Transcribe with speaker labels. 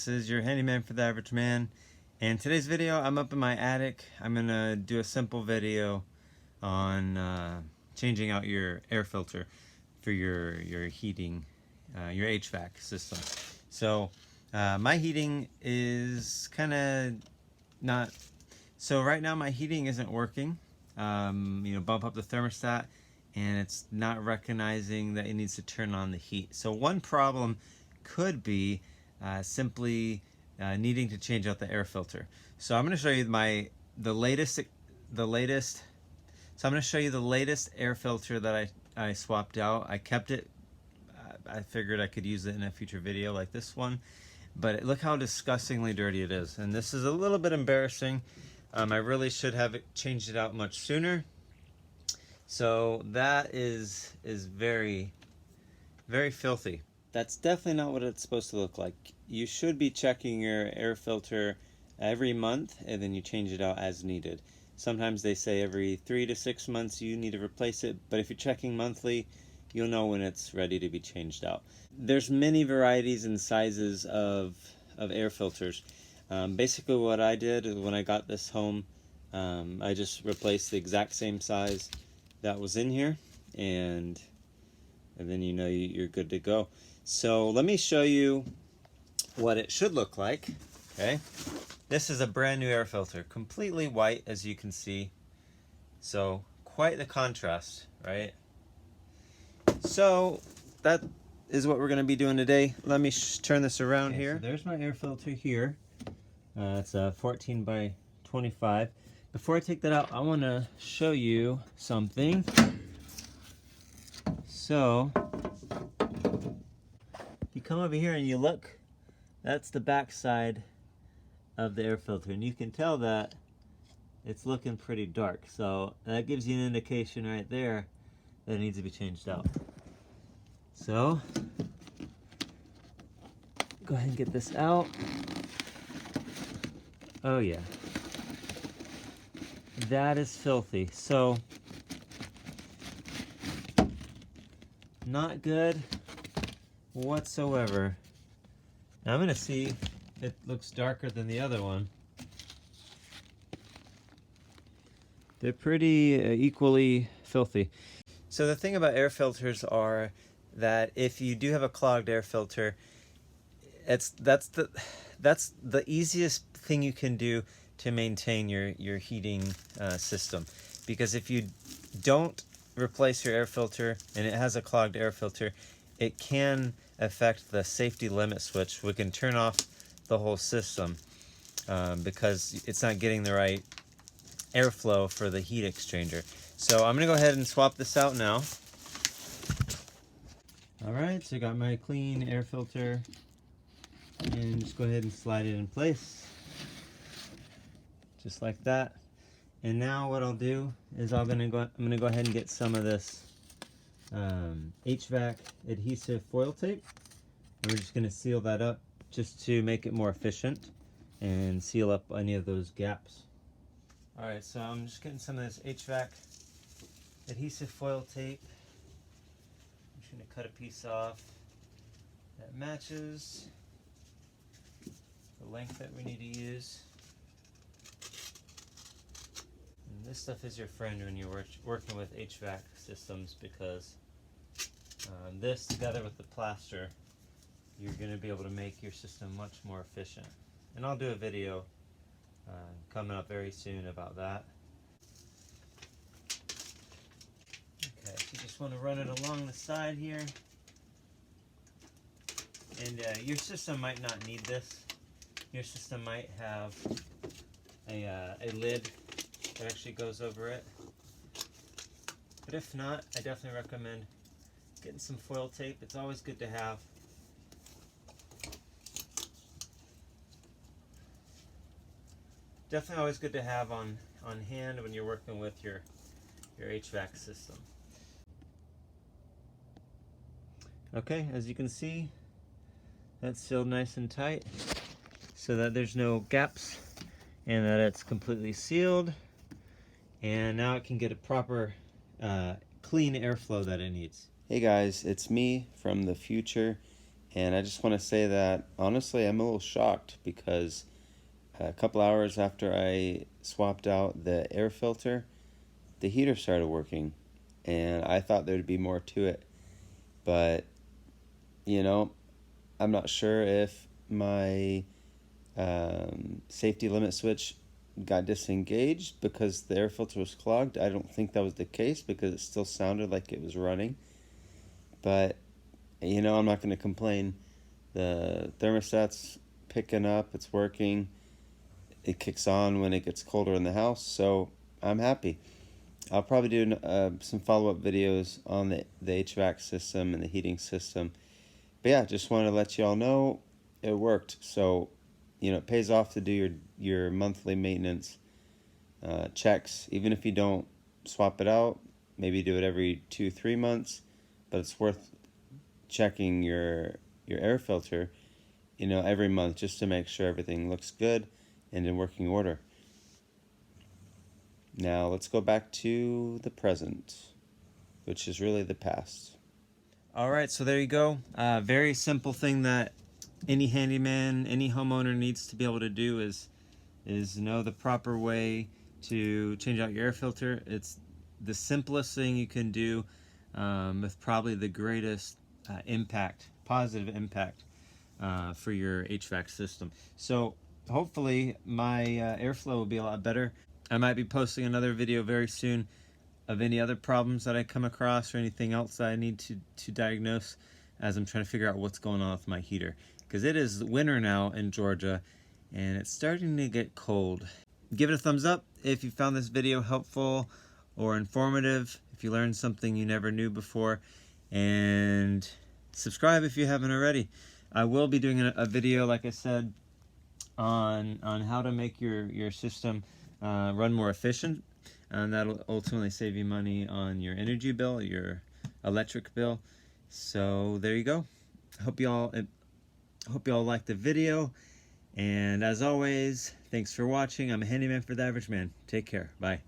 Speaker 1: this is your handyman for the average man, and today's video I'm up in my attic. I'm gonna do a simple video on changing out your air filter for your heating, your HVAC system. So my heating is kind of not, so right now my heating isn't working. Bump up the thermostat and it's not recognizing that it needs to turn on the heat. So one problem could be simply needing to change out the air filter. So I'm going to show you the latest. So I'm going to show you the latest air filter that I swapped out. I kept it. I figured I could use it in a future video like this one, but look how disgustingly dirty it is. And this is a little bit embarrassing. I really should have changed it out much sooner. So that is very, very filthy. That's definitely not what it's supposed to look like. You should be checking your air filter every month and then you change it out as needed. Sometimes they say every 3 to 6 months you need to replace it, but if you're checking monthly, you'll know when it's ready to be changed out. There's many varieties and sizes of air filters. Basically what I did when I got this home, I just replaced the exact same size that was in here, and then you know you're good to go. So let me show you what it should look like. Okay, this is a brand new air filter, completely white as you can see. So quite the contrast, right? So that is what we're going to be doing today. Let me turn this around here. So there's my air filter here. It's a 14 by 25. Before I take that out, I want to show you something. So you come over here and you look, that's the back side of the air filter, and you can tell that it's looking pretty dark. So that gives you an indication right there that it needs to be changed out. So go ahead and get this out. Oh yeah, that is filthy. So not good whatsoever. Now I'm gonna see if it looks darker than the other one. They're pretty equally filthy. So the thing about air filters are that if you do have a clogged air filter, that's the easiest thing you can do to maintain your heating system. Because if you don't replace your air filter and it has a clogged air filter, it can affect the safety limit switch, which can turn off the whole system because it's not getting the right airflow for the heat exchanger. So I'm gonna go ahead and swap this out now. Alright, so I got my clean air filter, and just go ahead and slide it in place just like that. And now what I'll do is I'm gonna go ahead and get some of this HVAC adhesive foil tape, and we're just gonna seal that up just to make it more efficient and seal up any of those gaps. Alright, so I'm just getting some of this HVAC adhesive foil tape. I'm just gonna cut a piece off that matches the length that we need to use. And this stuff is your friend when you're working with HVAC systems, because this together with the plaster, you're going to be able to make your system much more efficient. And I'll do a video coming up very soon about that. Okay, so you just want to run it along the side here. And your system might not need this. Your system might have a lid that actually goes over it. But if not, I definitely recommend getting some foil tape. It's always good to have. Definitely always good to have on hand when you're working with your HVAC system. Okay, as you can see, that's sealed nice and tight so that there's no gaps and that it's completely sealed. And now it can get a proper clean airflow that it needs. Hey guys, it's me from the future, And I just want to say that honestly I'm a little shocked because a couple hours after I swapped out the air filter, the heater started working, and I thought there'd be more to it. But you know, I'm not sure if my safety limit switch got disengaged because the air filter was clogged. I don't think that was the case because it still sounded like it was running. But you know, I'm not going to complain. The thermostat's picking up, it's working. It kicks on when it gets colder in the house, so I'm happy. I'll probably do some follow-up videos on the HVAC system and the heating system. But yeah, just wanted to let you all know it worked. So, you know, it pays off to do your monthly maintenance checks. Even if you don't swap it out, maybe do it every 2-3 months, but it's worth checking your air filter, you know, every month just to make sure everything looks good and in working order. Now let's go back to the present, which is really the past. Alright, so there you go. Very simple thing that any handyman, any homeowner needs to be able to do is know the proper way to change out your air filter. It's the simplest thing you can do with probably the greatest positive impact for your HVAC system. So hopefully my airflow will be a lot better. I might be posting another video very soon of any other problems that I come across or anything else that I need to diagnose as I'm trying to figure out what's going on with my heater. Because it is winter now in Georgia and it's starting to get cold. Give it a thumbs up if you found this video helpful or informative, if you learned something you never knew before, and subscribe if you haven't already. I will be doing a video, like I said, on how to make your system run more efficient, and that'll ultimately save you money on your energy bill, your electric bill. So there you go. Hope you all liked the video, and as always, thanks for watching. I'm a handyman for the average man. Take care. Bye.